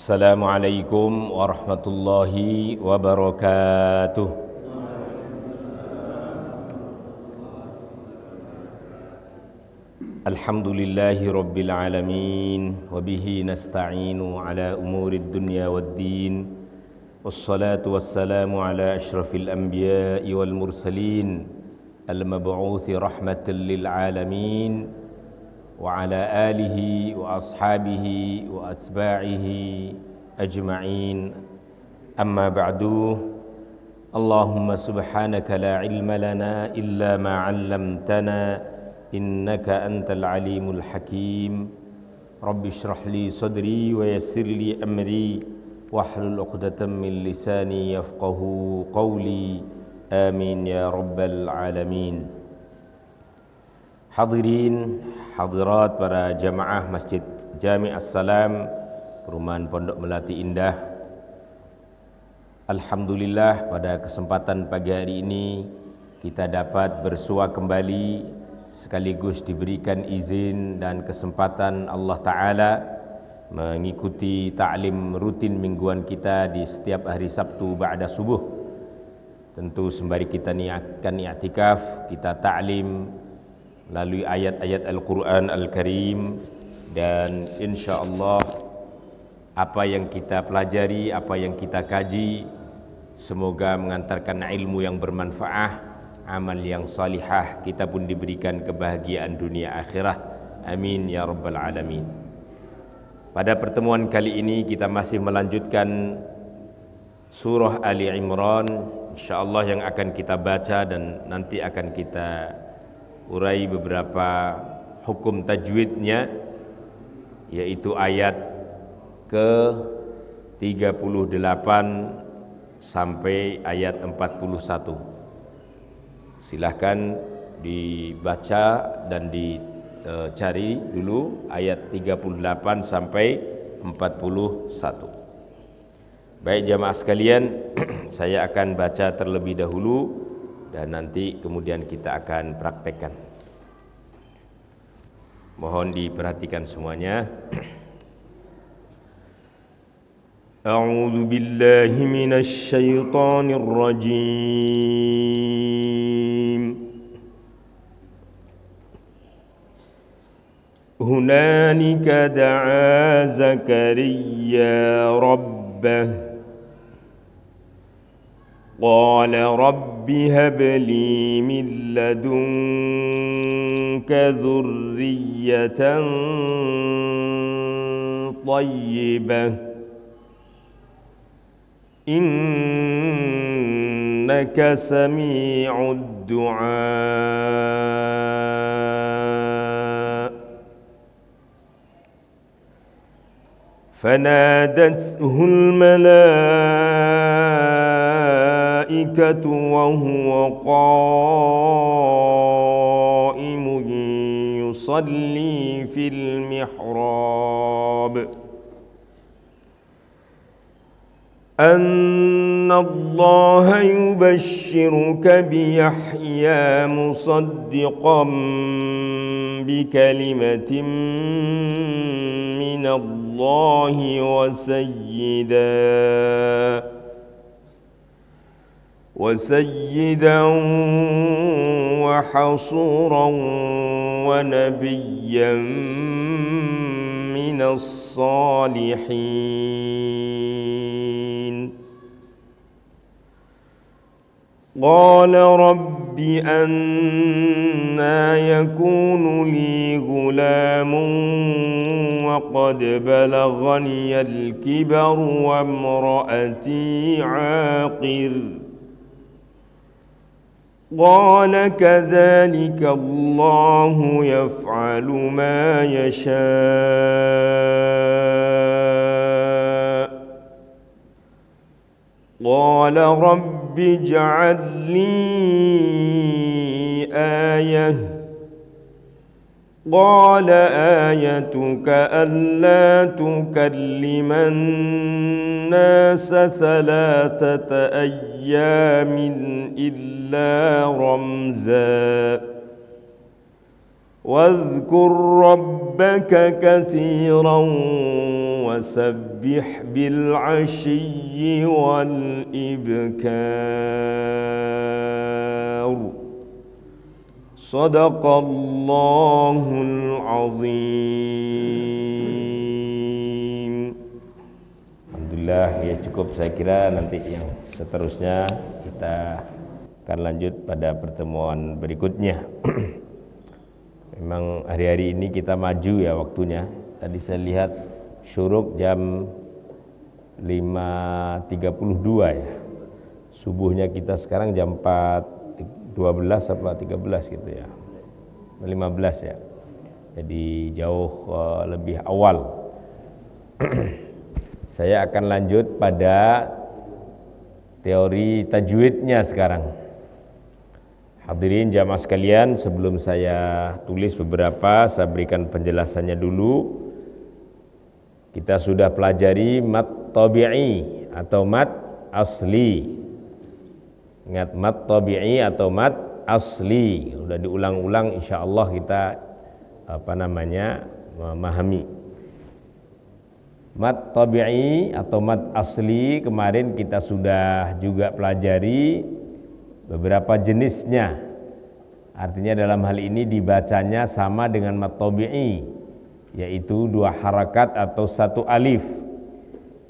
Assalamualaikum warahmatullahi wabarakatuh. Alhamdulillahi rabbil alamin, wabihi nasta'inu ala umurid dunya waddin, wassalatu wassalamu ala ashrafil anbiya'i wal mursalin, al-mab'uthi rahmatan lil alamin, wa ala alihi wa ashabihi wa atba'ihi ajma'in. Amma ba'du. Allahumma subhanaka la ilma lana illa ma 'allamtana innaka antal alimul hakim. Rabbi shrah li sadri wa yassir li amri wahlul 'uqdatam min lisani yafqahu qawli. Amin ya rabbal alamin. Hadirin hadirat para jamaah Masjid Jami' As-Salam, Perumahan Pondok Melati Indah. Alhamdulillah, pada kesempatan pagi hari ini kita dapat bersua kembali, sekaligus diberikan izin dan kesempatan Allah Ta'ala mengikuti ta'lim rutin mingguan kita di setiap hari Sabtu ba'da subuh. Tentu sembari kita niatkan i'tikaf, kita ta'lim melalui ayat-ayat Al-Quran Al-Karim, dan insyaAllah apa yang kita pelajari, apa yang kita kaji, semoga mengantarkan ilmu yang bermanfaat, amal yang salihah, kita pun diberikan kebahagiaan dunia akhirah. Amin ya rabbal alamin. Pada pertemuan kali ini kita masih melanjutkan surah Ali Imran, insyaAllah, yang akan kita baca dan nanti akan kita urai beberapa hukum tajwidnya, yaitu ayat ke-38 sampai ayat 41. Silahkan dibaca dan dicari dulu ayat 38 sampai 41. Baik jamaah sekalian, saya akan baca terlebih dahulu dan nanti kemudian kita akan praktekkan. Mohon diperhatikan semuanya. A'udzu billahi minasy syaithanir rajim. Hunalika da'a Zakariya rabbah qala rabbi hab li min ladunka dhurriyyatan thayyibah innaka sami'ud du'a. فنادته الملائكة وهو قائم يصلي في المحراب أن الله يبشرك بيحيى مصدقا بكلمة من الله وسيدا وحصورا ونبيا من الصالحين. قال رب أنى يكون لي غلام وقد بلغني الكبر وامرأتي عاقر قال كذلك الله يفعل ما يشاء. قال رب اجعل لي آية قال آيتك ألا تكلم الناس 3 أيام إلا رمزا واذكر ربك كثيرا وسبح بالعشي والإبكار صدق الله العظيم. Alhamdulillah, ya cukup, saya kira nanti yang seterusnya kita akan lanjut pada pertemuan berikutnya. Memang hari-hari ini kita maju ya waktunya. Tadi saya lihat syuruk jam 5.32 ya. Subuhnya kita sekarang jam 4.12 apa 13 gitu ya. 15 ya. Jadi jauh lebih awal. Saya akan lanjut pada teori tajwidnya sekarang. Hadirin jamaah sekalian, sebelum saya tulis beberapa, saya berikan penjelasannya dulu. Kita sudah pelajari mat tabi'i atau mat asli. Ingat, mat tabi'i atau mat asli. Sudah diulang-ulang, insyaallah kita memahami. Mat tabi'i atau mat asli kemarin kita sudah juga pelajari beberapa jenisnya. Artinya dalam hal ini dibacanya sama dengan mat tabi'i, yaitu 2 harakat atau 1 alif.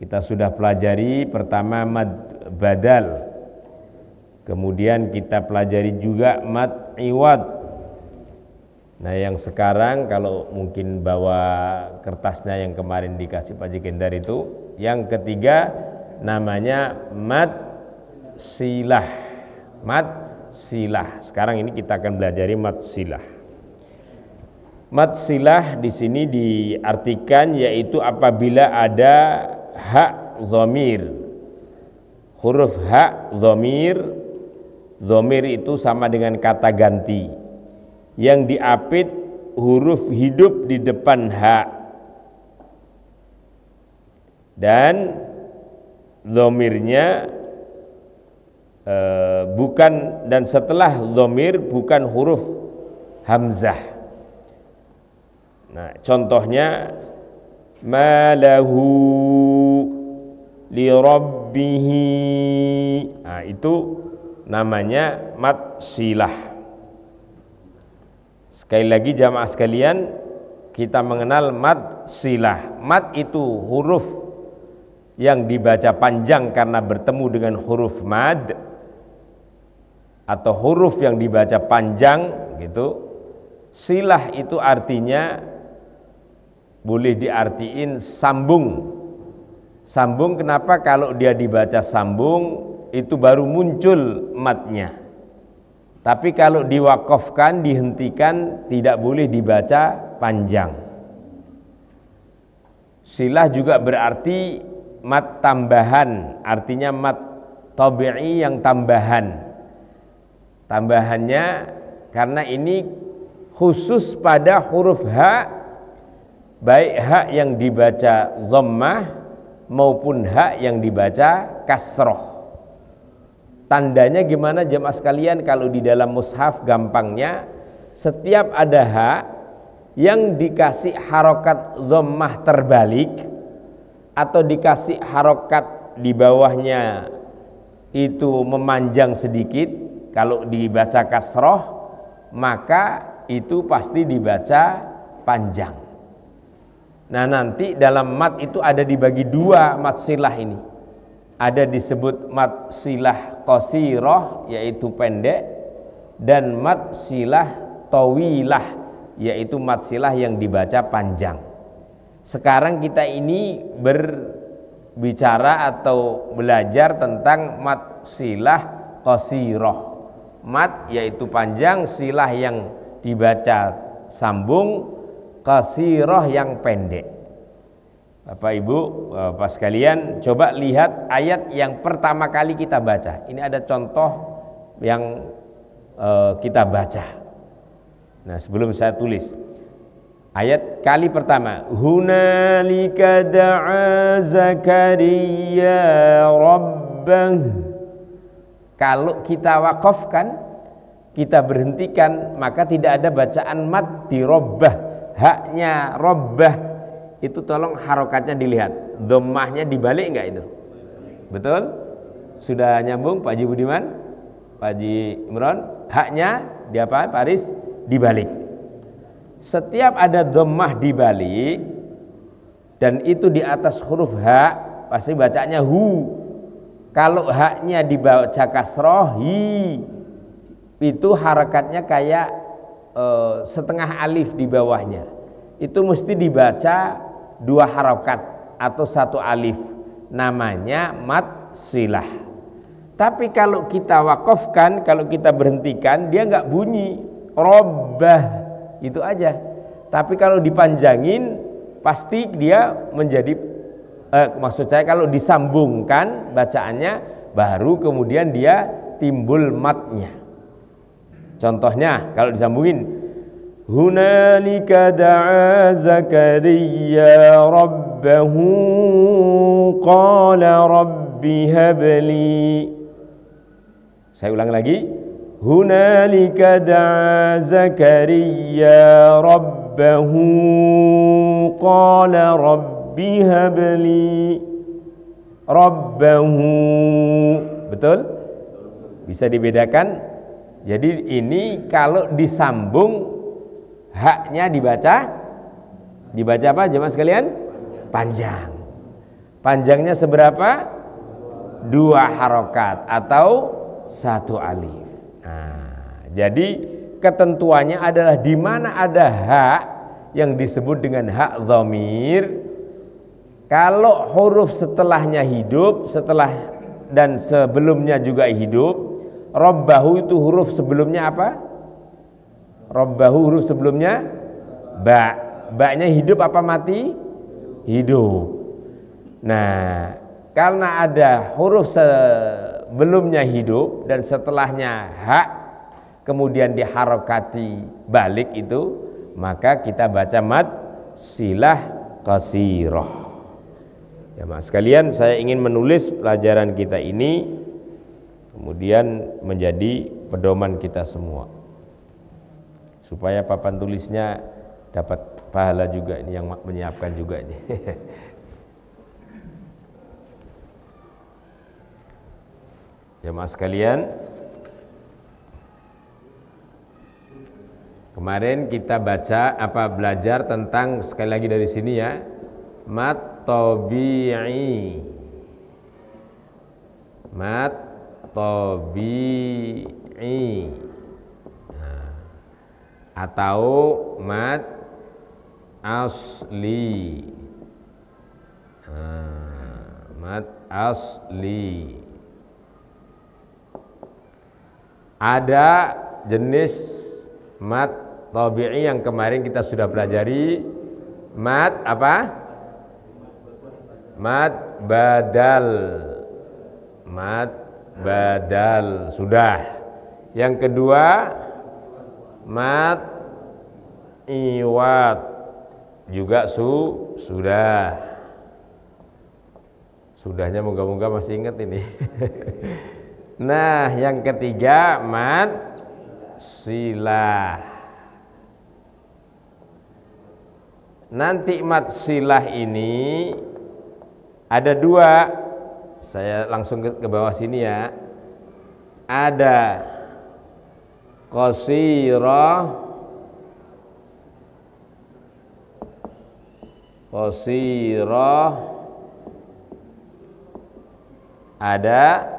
Kita sudah pelajari pertama mad badal. Kemudian kita pelajari juga mad iwad. Nah, yang sekarang kalau mungkin bawa kertasnya yang kemarin dikasih Pak Jekendar itu, yang ketiga namanya mad silah. Mad silah. Sekarang ini kita akan belajari mad silah. Mad silah di sini diartikan yaitu apabila ada hak dhamir. Huruf hak dhamir, dhamir itu sama dengan kata ganti yang diapit huruf hidup di depan hak, dan dhamirnya bukan, dan setelah dhamir bukan huruf hamzah. Nah, contohnya malahu li rabbihi. Nah, itu namanya mad silah. Sekali lagi jamaah sekalian, kita mengenal mad silah. Mad itu huruf yang dibaca panjang karena bertemu dengan huruf mad, atau huruf yang dibaca panjang gitu. Silah itu artinya boleh diartiin sambung. Sambung kenapa? Kalau dia dibaca sambung itu baru muncul madnya. Tapi kalau diwakafkan, dihentikan, tidak boleh dibaca panjang. Silah juga berarti mad tambahan, artinya mad tabi'i yang tambahan. Tambahannya karena ini khusus pada huruf ha, baik hak yang dibaca dhammah maupun hak yang dibaca kasroh. Tandanya gimana jemaah sekalian? Kalau di dalam mushaf gampangnya, setiap ada hak yang dikasih harokat dhammah terbalik atau dikasih harokat di bawahnya itu memanjang sedikit, kalau dibaca kasroh maka itu pasti dibaca panjang. Nah, nanti dalam mad itu ada dibagi 2 mad silah ini. Ada disebut mad silah qasirah yaitu pendek, dan mad silah tawilah yaitu mad silah yang dibaca panjang. Sekarang kita ini berbicara atau belajar tentang mad silah qasirah. Mad yaitu panjang, silah yang dibaca sambung, qasirah yang pendek. Bapak Ibu, Bapak sekalian, coba lihat ayat yang pertama kali kita baca. Ini ada contoh yang kita baca. Nah, sebelum saya tulis ayat kali pertama, hunalika da'a Zakaria rabbah. Kalau kita wakafkan, kita berhentikan, maka tidak ada bacaan mad di rabbah. Haknya rabbah itu tolong harokatnya dilihat. Dhammahnya dibalik enggak itu? Betul? Sudah nyambung Pak Haji Budiman? Pak Haji Imron? Haknya di apa? Pak Aris? Dibalik. Setiap ada dhammah dibalik dan itu di atas huruf ha, pasti bacanya hu. Kalau haknya dibaca kasroh hi, itu harakatnya kayak setengah alif di bawahnya. Itu mesti dibaca 2 harokat atau 1 alif. Namanya mad silah. Tapi kalau kita wakafkan, kalau kita berhentikan, dia nggak bunyi. Robbah, itu aja. Tapi kalau dipanjangin, pasti dia menjadi maksud saya kalau disambungkan bacaannya, baru kemudian dia timbul matnya. Contohnya kalau disambungin, hunalika da'a Zakaria rabbahu qala rabbi habli. Saya ulang lagi, hunalika da'a Zakaria rabbahu qala rabbi habli rabbahu. Betul? Bisa dibedakan? Jadi ini kalau disambung haknya dibaca apa jemaah sekalian? Panjang. Panjangnya seberapa? 2 harokat atau 1 alif. Nah, jadi ketentuannya adalah di mana ada hak yang disebut dengan hak dhamir. Kalau huruf setelahnya hidup, setelah dan sebelumnya juga hidup. Rabbahu itu huruf sebelumnya apa? Rabbahu huruf sebelumnya ba. Ba-nya hidup apa mati? Hidup. Nah, karena ada huruf sebelumnya hidup dan setelahnya hak, kemudian diharokati balik itu, maka kita baca mad silah qasirah. Ya mas sekalian, saya ingin menulis pelajaran kita ini kemudian menjadi pedoman kita semua, supaya papan tulisnya dapat pahala juga, ini yang menyiapkan juga ini. Jemaah sekalian, kemarin kita belajar tentang, sekali lagi dari sini ya, mad tabi'i. Mad tabi'i, atau mad asli. Mad asli. Ada jenis mad tabi'i yang kemarin kita sudah pelajari. Mad apa? Mad badal. Mad badal sudah. Yang kedua mad iwad juga sudah. Sudahnya moga-moga masih ingat ini. Nah, yang ketiga mad silah. Nanti mad silah ini ada 2. Saya langsung ke bawah sini ya. Ada qasirah, ada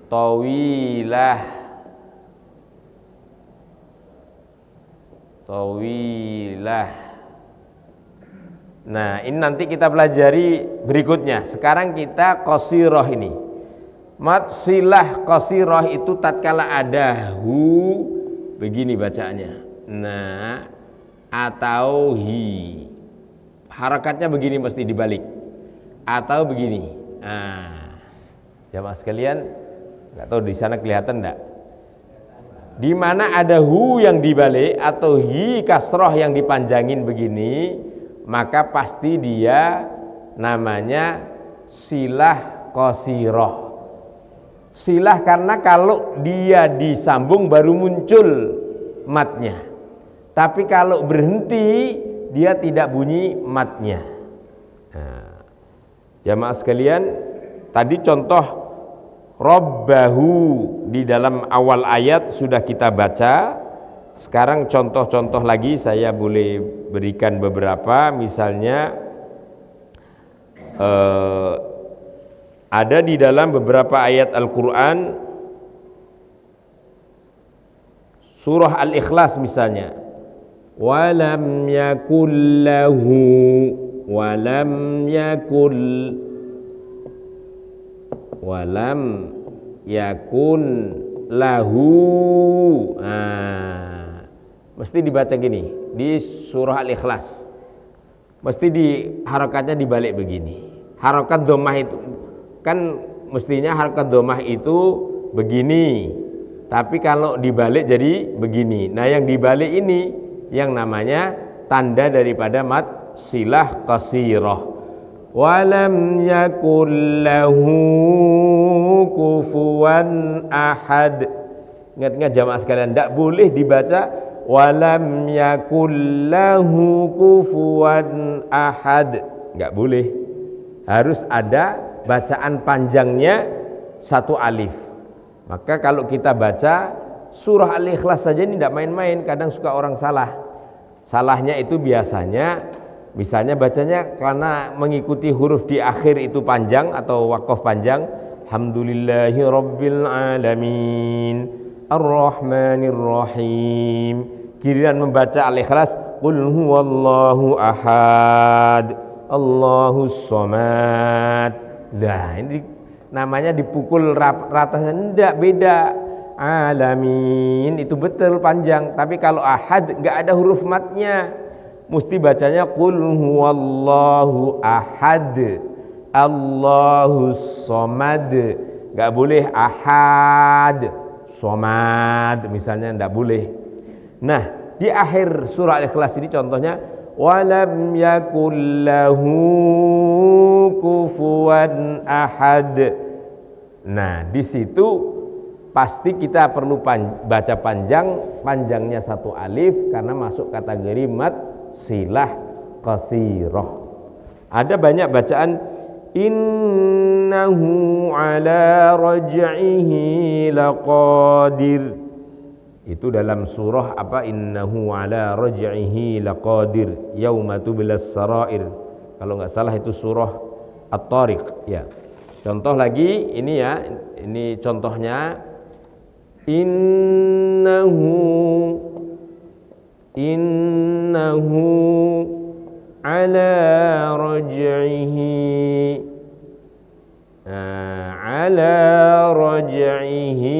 tawilah. Nah, ini nanti kita pelajari berikutnya. Sekarang kita qasirah ini. Mad silah qasirah itu tatkala ada hu, begini bacaannya. Nah, atau hi. Harakatnya begini mesti dibalik. Atau begini. Nah, jamaah sekalian, enggak tahu di sana kelihatan enggak? Di mana ada hu yang dibalik atau hi kasroh yang dipanjangin begini, maka pasti dia namanya silah qasirah. Silah karena kalau dia disambung baru muncul matnya. Tapi kalau berhenti dia tidak bunyi matnya. Nah, jamaah sekalian, tadi contoh Rabbahu di dalam awal ayat sudah kita baca. Sekarang contoh-contoh lagi saya boleh berikan beberapa. Misalnya ada di dalam beberapa ayat Al-Quran, surah Al-Ikhlas misalnya, walam yakul lahu, walam yakul lahu. Mesti dibaca gini di surah Al-Ikhlas, mesti harakatnya dibalik begini. Harakat dhammah itu kan mestinya harakat dhammah itu begini, tapi kalau dibalik jadi begini. Nah, yang dibalik ini yang namanya tanda daripada mad silah qasirah. Walam yakul lahu kufuwan ahad. Ingat-ingat jamaah sekalian, tidak boleh dibaca walam yakul lahu kufuwan ahad, enggak boleh. Harus ada bacaan panjangnya satu alif. Maka kalau kita baca surah Al-Ikhlas saja ini tidak main-main, kadang suka orang salah. Salahnya itu biasanya misalnya bacanya karena mengikuti huruf di akhir itu panjang atau waqaf panjang, Alhamdulillahi Rabbil Alamin Ar-Rahmanir Rahim. Giliran membaca Al-Ikhlas, Qul huwallahu ahad Allahus somad. Nah, ini namanya dipukul rata, enggak, beda. Alamin itu betul panjang, tapi kalau ahad enggak ada huruf matnya. Mesti bacanya Qul huwallahu ahad Allahus somad. Enggak boleh ahad somad misalnya, enggak boleh. Nah, di akhir surah Al-Ikhlas ini contohnya walam yakul lahu kufuwan ahad. Nah, di situ pasti kita perlu baca panjangnya satu alif karena masuk kategori mad silah qasirah. Ada banyak bacaan innahu ala raj'ihi laqadir. Itu dalam surah apa, innahu ala raj'ihi laqadir yauma tubilas sarair. Kalau enggak salah itu surah At-Tariq ya. Contoh lagi ini ya, ini contohnya innahu ala raj'ihi ala raj'ihi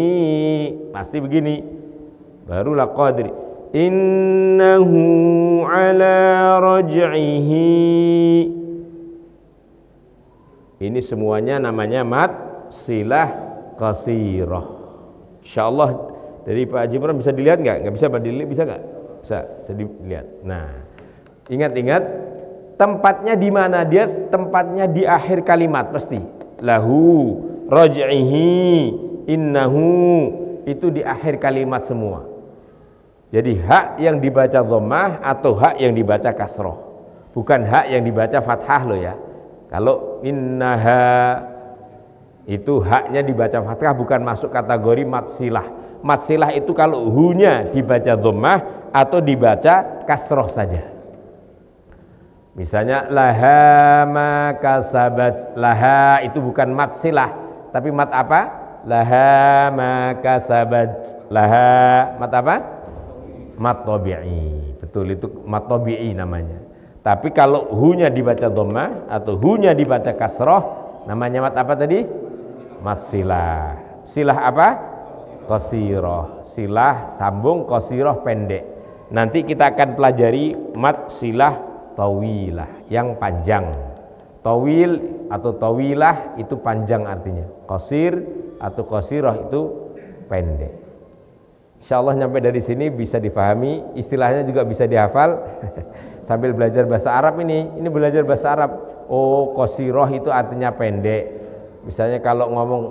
pasti begini. Barulah qadir. Innahu ala raj'ihi. Ini semuanya namanya mad silah qasirah. Insyaallah dari Pak Jibran bisa dilihat enggak? Enggak bisa Pak dilihat, bisa enggak? Bisa dilihat. Nah, ingat-ingat tempatnya di mana? Dia tempatnya di akhir kalimat pasti. Lahu, raj'ihi, innahu itu di akhir kalimat semua. Jadi hak yang dibaca dhammah atau hak yang dibaca kasroh, bukan hak yang dibaca fathah loh ya. Kalau innaha itu haknya dibaca fathah, bukan masuk kategori mad silah. Mad silah itu kalau hu-nya dibaca dhammah atau dibaca kasroh saja. Misalnya laha ma kasabat, laha itu bukan mad silah, tapi mad apa? Laha ma kasabat, laha mad apa? Mad tabi'i. Betul, itu mad tabi'i namanya. Tapi kalau hu-nya dibaca dhammah atau hu-nya dibaca kasroh, namanya mad apa tadi? Mad silah. Silah apa? Qasirah. Silah sambung, qasirah pendek. Nanti kita akan pelajari mad silah tawilah yang panjang. Tawil atau tawilah itu panjang artinya. Qasir atau qasirah itu pendek. Insyaallah nyampe dari sini bisa difahami, istilahnya juga bisa dihafal. Sambil belajar bahasa Arab ini belajar bahasa Arab. Oh, qasirah itu artinya pendek. Misalnya kalau ngomong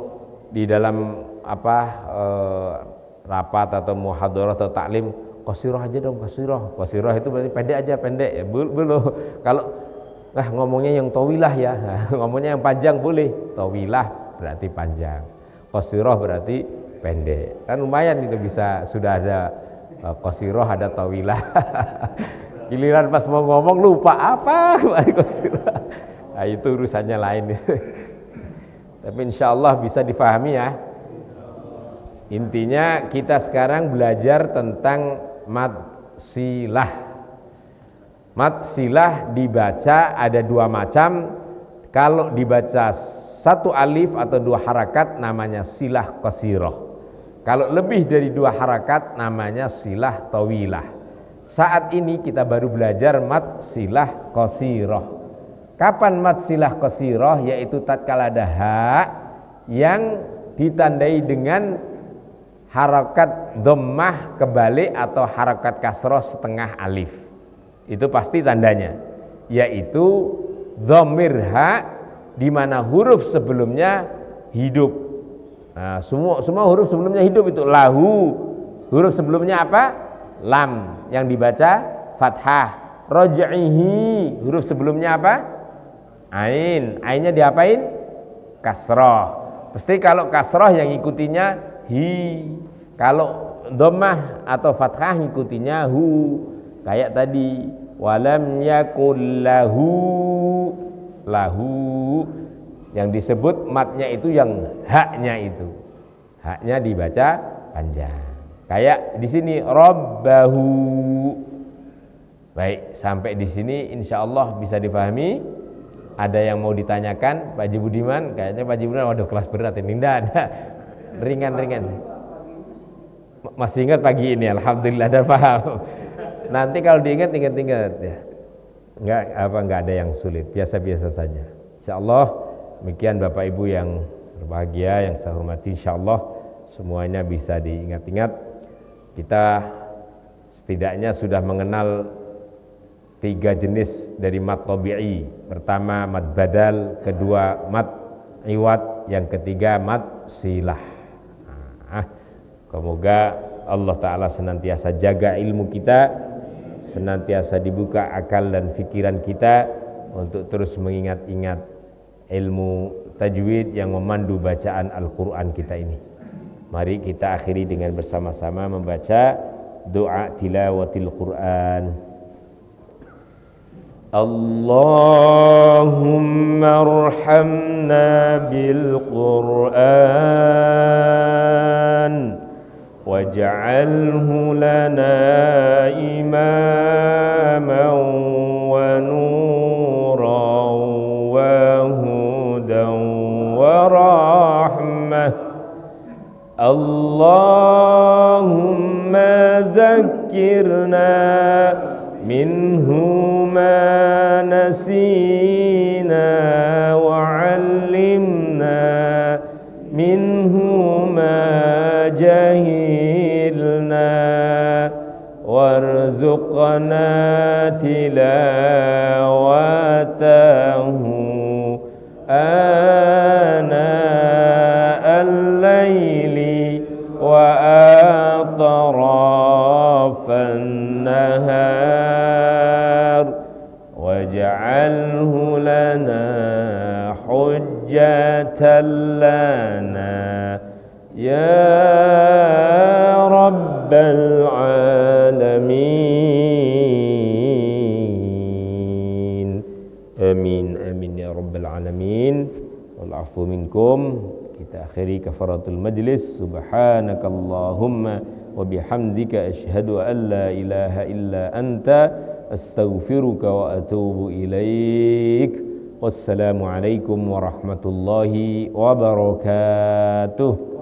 di dalam rapat atau muhadharah atau taklim, qasirah aja dong, qasirah. Qasirah itu berarti pendek aja, pendek ya. Belum. Kalau ngomongnya yang tawilah ya. Ngomongnya yang panjang boleh. Tawilah berarti panjang. Qasirah berarti pendek. Kan lumayan itu bisa sudah ada qasirah, ada tawilah. Giliran pas mau ngomong lupa apa qasirah. Nah, itu urusannya lain. Tapi insya Allah bisa difahami ya. Intinya kita sekarang belajar tentang mad silah. Mad silah dibaca ada dua macam. Kalau dibaca satu alif atau dua harakat namanya silah qasirah. Kalau lebih dari dua harakat namanya silah tawilah. Saat ini kita baru belajar mad silah qasirah. Kapan mad silah qasirah? Yaitu tatkala ada ha yang ditandai dengan harakat dhammah kebalik atau harakat kasroh setengah alif. Itu pasti tandanya, yaitu dhamir ha di mana huruf sebelumnya hidup. Nah, semua huruf sebelumnya hidup itu lahu. Huruf sebelumnya apa? Lam yang dibaca fathah. Raj'ihi huruf sebelumnya apa? Ain. Ainnya diapain? Kasroh. Pasti kalau kasroh yang ngikutinya hi. Kalau dhammah atau fathah ngikutinya hu. Kayak tadi walam yakul lahu yang disebut matnya itu yang haknya itu. Haknya dibaca panjang. Kayak di sini rabbahu. Baik, sampai di sini insyaallah bisa dipahami. Ada yang mau ditanyakan Pak Haji Budiman? Kayaknya Pak Haji Budiman waduh kelas berat ini. Enggak ada. Ringan-ringan. Masih ingat pagi ini, alhamdulillah dan paham. Nanti kalau diingat ya. Enggak ada yang sulit, biasa-biasa saja. Insyaallah demikian Bapak Ibu yang berbahagia, yang saya hormati, insyaallah semuanya bisa diingat-ingat. Kita setidaknya sudah mengenal 3 jenis dari mad tabi'i. Pertama mad badal, kedua mad iwad, yang ketiga mad silah. Semoga Allah Ta'ala senantiasa jaga ilmu kita, senantiasa dibuka akal dan pikiran kita untuk terus mengingat-ingat ilmu tajwid yang memandu bacaan Al-Quran kita ini. Mari kita akhiri dengan bersama-sama membaca doa tilawatil Quran. Allahumma arhamna bil Quran waj'alhu lana imaman wa nuran wa hudan wa rahmah. Allahumma zakkirna minhu ma nasina wa 'allimna minhu ma jahilna warzuqna tilawatahu ana al-laili wa atrafan nahar waj'alhu lana hujjatan lana ya rabbal alamin. Amin amin ya rabbal alamin. Wal afu minkum. Kita akhiri kafaratul majlis. Subhanakallahumma wa bihamdika asyhadu an la ilaha illa anta astaghfiruka wa atubu ilaik. Wassalamu alaikum warahmatullahi wabarakatuh.